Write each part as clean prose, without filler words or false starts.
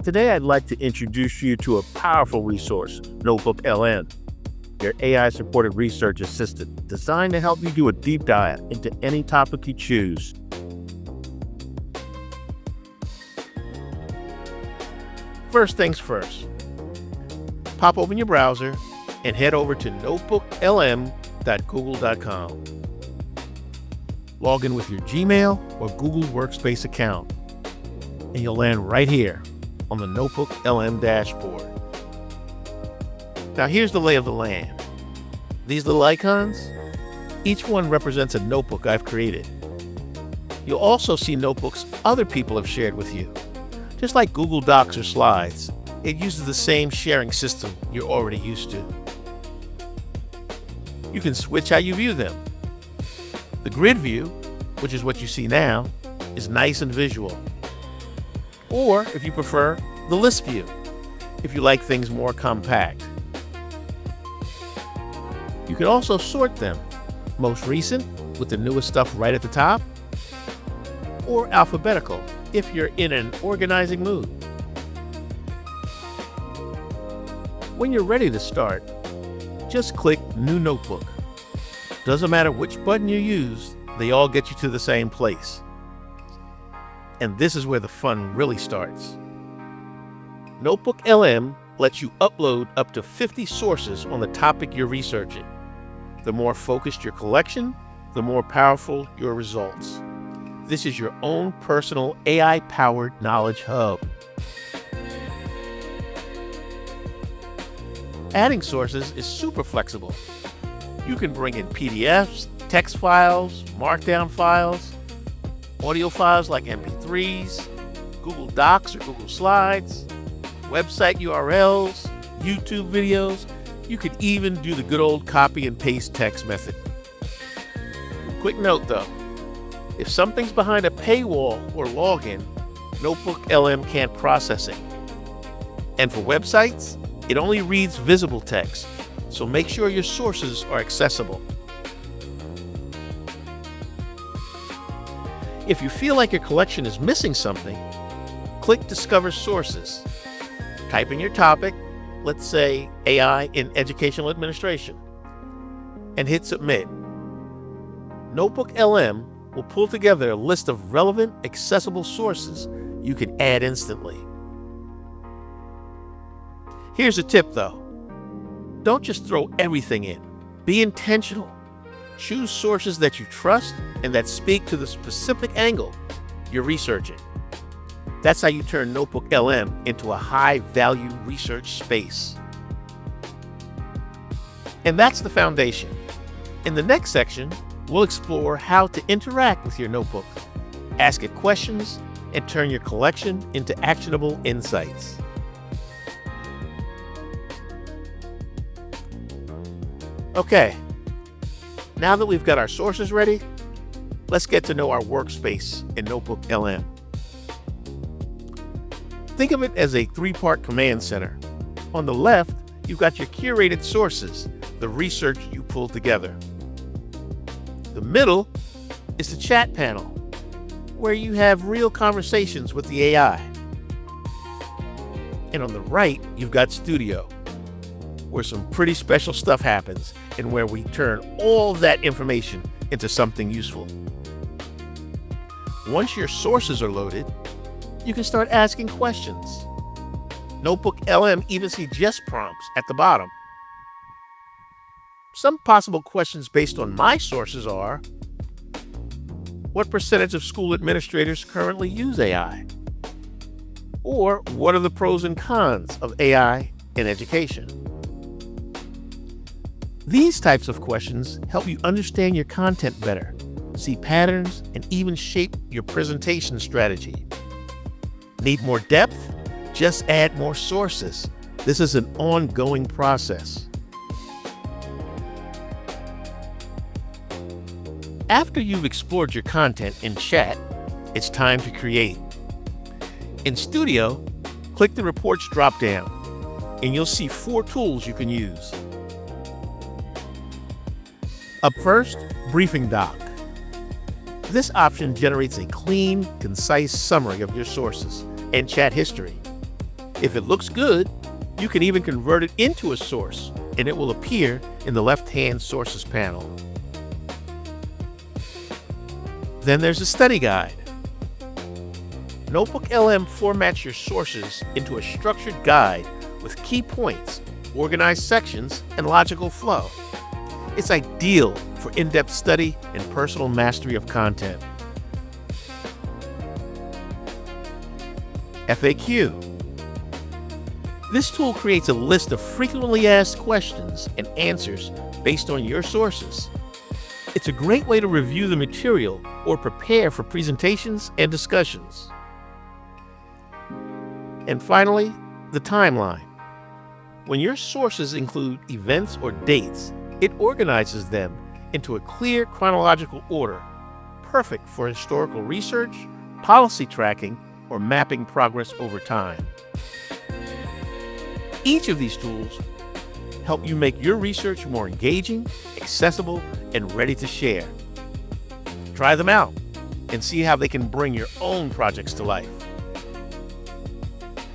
Today, I'd like to introduce you to a powerful resource, NotebookLM, your AI-supported research assistant designed to help you do a deep dive into any topic you choose. First things first, pop open your browser and head over to notebooklm.google.com. Log in with your Gmail or Google Workspace account, and you'll land right here on the NotebookLM dashboard. Now here's the lay of the land. These little icons, each one represents a notebook I've created. You'll also see notebooks other people have shared with you. Just like Google Docs or Slides, it uses the same sharing system you're already used to. You can switch how you view them. The grid view, which is what you see now, is nice and visual. Or, if you prefer, the list view, if you like things more compact. You can also sort them, most recent with the newest stuff right at the top, or alphabetical if you're in an organizing mood. When you're ready to start, just click New Notebook. Doesn't matter which button you use, they all get you to the same place. And this is where the fun really starts. NotebookLM lets you upload up to 50 sources on the topic you're researching. The more focused your collection, the more powerful your results. This is your own personal AI-powered knowledge hub. Adding sources is super flexible. You can bring in PDFs, text files, Markdown files, audio files like MP3s, Google Docs or Google Slides, website URLs, YouTube videos. You could even do the good old copy and paste text method. Quick note though, if something's behind a paywall or login, NotebookLM can't process it. And for websites, it only reads visible text, so make sure your sources are accessible. If you feel like your collection is missing something, click Discover Sources. Type in your topic, let's say AI in Educational Administration, and hit Submit. NotebookLM will pull together a list of relevant, accessible sources you can add instantly. Here's a tip though. Don't just throw everything in. Be intentional. Choose sources that you trust and that speak to the specific angle you're researching. That's how you turn NotebookLM into a high-value research space. And that's the foundation. In the next section, we'll explore how to interact with your notebook, ask it questions, and turn your collection into actionable insights. Okay. Now that we've got our sources ready, let's get to know our workspace in NotebookLM. Think of it as a three-part command center. On the left, you've got your curated sources, the research you pulled together. The middle is the chat panel, where you have real conversations with the AI. And on the right, you've got Studio, where some pretty special stuff happens and where we turn all that information into something useful. Once your sources are loaded, you can start asking questions. NotebookLM even suggests prompts at the bottom. Some possible questions based on my sources are: what percentage of school administrators currently use AI? Or what are the pros and cons of AI in education? These types of questions help you understand your content better, see patterns, and even shape your presentation strategy. Need more depth? Just add more sources. This is an ongoing process. After you've explored your content in chat, it's time to create. In Studio, click the Reports drop-down, and you'll see 4 tools you can use. Up first, Briefing Doc. This option generates a clean, concise summary of your sources and chat history. If it looks good, you can even convert it into a source, and it will appear in the left-hand Sources panel. Then there's a study guide. NotebookLM formats your sources into a structured guide with key points, organized sections, and logical flow. It's ideal for in-depth study and personal mastery of content. FAQ. This tool creates a list of frequently asked questions and answers based on your sources. It's a great way to review the material or prepare for presentations and discussions. And finally, the timeline. When your sources include events or dates, it organizes them into a clear chronological order, perfect for historical research, policy tracking, or mapping progress over time. Each of these tools help you make your research more engaging, accessible, and ready to share. Try them out and see how they can bring your own projects to life.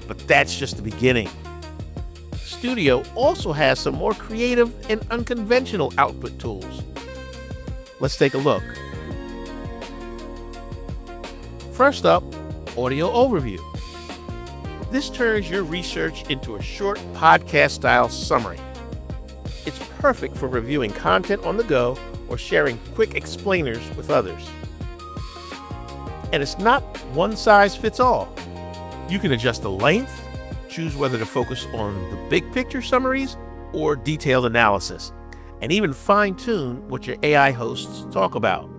But that's just the beginning. Studio also has some more creative and unconventional output tools. Let's take a look. First up, Audio Overview. This turns your research into a short podcast-style summary. It's perfect for reviewing content on the go or sharing quick explainers with others. And it's not one size fits all. You can adjust the length, choose whether to focus on the big picture summaries or detailed analysis, and even fine-tune what your AI hosts talk about.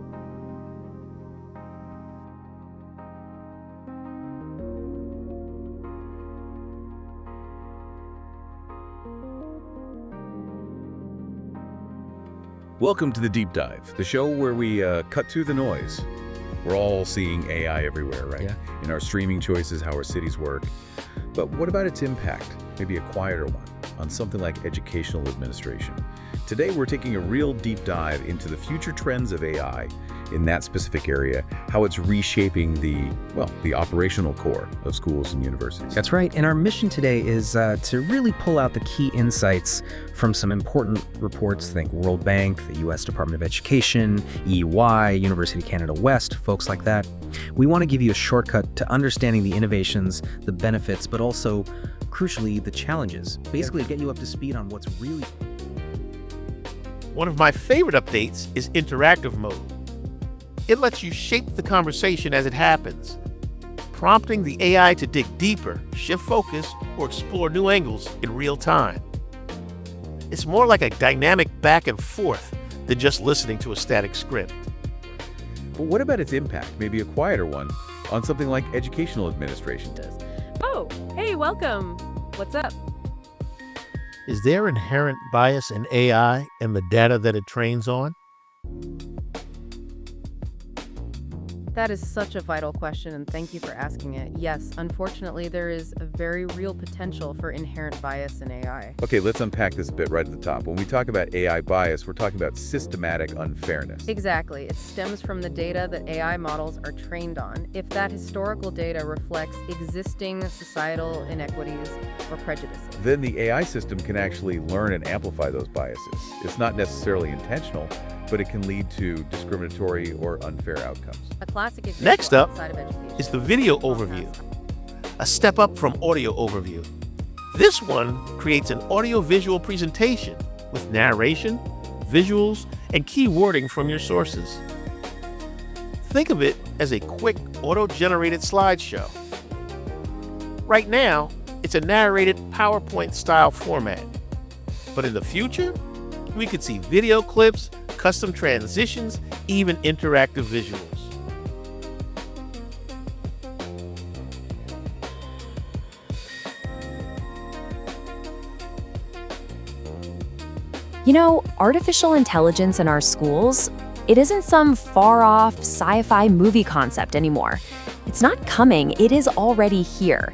Welcome to the Deep Dive, the show where we cut through the noise. We're all seeing AI everywhere, right? Yeah. In our streaming choices, how our cities work. But what about its impact, maybe a quieter one, on something like educational administration? Today, we're taking a real deep dive into the future trends of AI in that specific area, how it's reshaping the operational core of schools and universities. That's right. And our mission today is to really pull out the key insights from some important reports. Think World Bank, the U.S. Department of Education, EY, University of Canada West, folks like that. We want to give you a shortcut to understanding the innovations, the benefits, but also, crucially, the challenges. Basically, get you up to speed on what's really... One of my favorite updates is interactive mode. It lets you shape the conversation as it happens, prompting the AI to dig deeper, shift focus, or explore new angles in real time. It's more like a dynamic back and forth than just listening to a static script. But what about its impact, maybe a quieter one, on something like educational administration? Oh, hey, welcome. What's up? Is there inherent bias in AI and the data that it trains on? That is such a vital question, and thank you for asking it. Yes, unfortunately, there is a very real potential for inherent bias in AI. Okay, let's unpack this a bit right at the top. When we talk about AI bias, we're talking about systematic unfairness. Exactly. It stems from the data that AI models are trained on. If that historical data reflects existing societal inequities or prejudices. Then the AI system can actually learn and amplify those biases. It's not necessarily intentional, but it can lead to discriminatory or unfair outcomes. A classic example Next up outside of education is the video overview, a step up from audio overview. This one creates an audio-visual presentation with narration, visuals, and key wording from your sources. Think of it as a quick auto-generated slideshow. Right now, it's a narrated PowerPoint-style format. But in the future, we could see video clips, custom transitions, even interactive visuals. You know, artificial intelligence in our schools, it isn't some far-off sci-fi movie concept anymore. It's not coming, it is already here.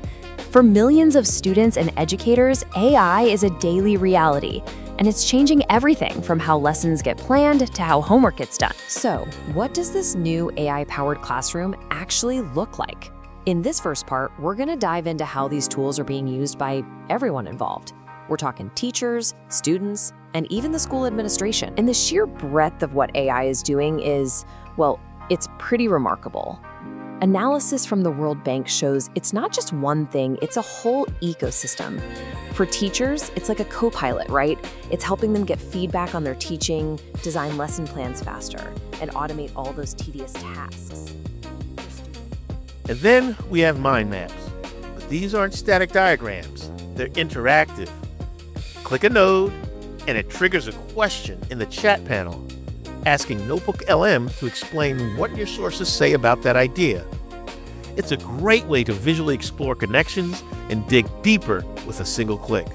For millions of students and educators, AI is a daily reality, and it's changing everything from how lessons get planned to how homework gets done. So, what does this new AI-powered classroom actually look like? In this first part, we're going to dive into how these tools are being used by everyone involved. We're talking teachers, students, and even the school administration. And the sheer breadth of what AI is doing is, well, it's pretty remarkable. Analysis from the World Bank shows it's not just one thing, it's a whole ecosystem. For teachers, it's like a co-pilot, right? It's helping them get feedback on their teaching, design lesson plans faster, and automate all those tedious tasks. And then we have mind maps. But these aren't static diagrams, they're interactive. Click a node, and it triggers a question in the chat panel, asking NotebookLM to explain what your sources say about that idea. It's a great way to visually explore connections and dig deeper with a single click.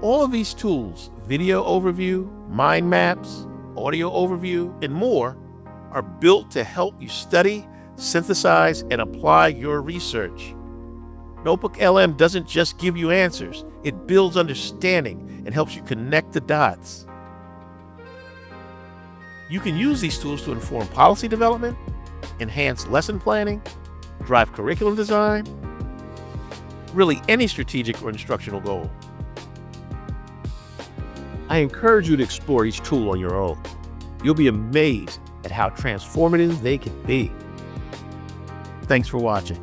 All of these tools, video overview, mind maps, audio overview, and more, are built to help you study, synthesize, and apply your research. NotebookLM doesn't just give you answers, it builds understanding and helps you connect the dots. You can use these tools to inform policy development, enhance lesson planning, drive curriculum design, really any strategic or instructional goal. I encourage you to explore each tool on your own. You'll be amazed at how transformative they can be. Thanks for watching.